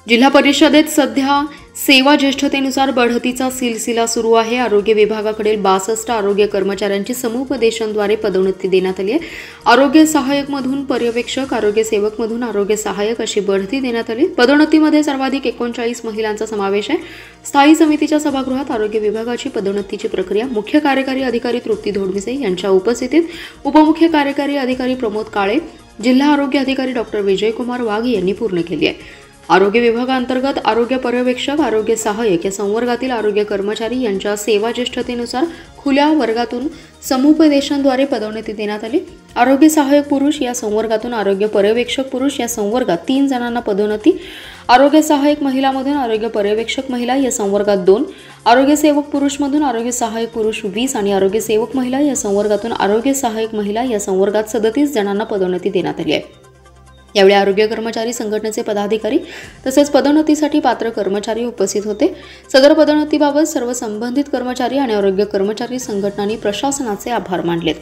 जिल्हा परिषदेत सध्या सेवा ज्येष्ठतेनुसार बढतीचा सिलसिला सुरू आहे। आरोग्य विभागाकडील 62 आरोग्य कर्मचाऱ्यांची समुपदेशनद्वारे पदोन्नती देण्यात आली आहे। आरोग्य सहाय्यक मधून पर्यवेक्षक, आरोग्य सेवक मधून आरोग्य सहाय्यक अशी बढती देण्यात आली। पदोन्नतीमध्ये सर्वाधिक 39 महिलांचा समावेश आहे। स्थायी समितीच्या सभागृहात आरोग्य विभागाची पदोन्नतीची प्रक्रिया मुख्य कार्यकारी अधिकारी तृप्ती धोडमिसे यांच्या उपस्थितीत उपमुख्य कार्यकारी अधिकारी प्रमोद काळे, जिल्हा आरोग्य अधिकारी डॉक्टर विजयकुमार वाघ यांनी पूर्ण केली आहे। आरोग्य विभागांतर्गत आरोग्य पर्यवेक्षक, आरोग्य सहाय्यक या संवर्गातील आरोग्य कर्मचारी यांच्या सेवा ज्येष्ठतेनुसार खुल्या वर्गातून समुपदेशनद्वारे पदोन्नती देण्यात आली। आरोग्य सहाय्यक पुरुष या संवर्गातून आरोग्य पर्यवेक्षक पुरुष या संवर्गात 3 जणांना पदोन्नती, आरोग्य सहाय्यक महिलामधून आरोग्य पर्यवेक्षक महिला या संवर्गात 2, आरोग्य सेवक पुरुषमधून आरोग्य सहाय्यक पुरुष 20 आणि आरोग्य सेवक महिला या संवर्गातून आरोग्य सहाय्यक महिला या संवर्गात 37 जणांना पदोन्नती देण्यात आली आहे। यावेळी आरोग्य कर्मचारी संघटनेचे पदाधिकारी तसेच पदोन्नतीसाठी पात्र कर्मचारी उपस्थित होते। सदर पदोन्नतीबाबत सर्व संबंधित कर्मचारी आणि आरोग्य कर्मचारी संघटनांनी प्रशासनाचे आभार मानले।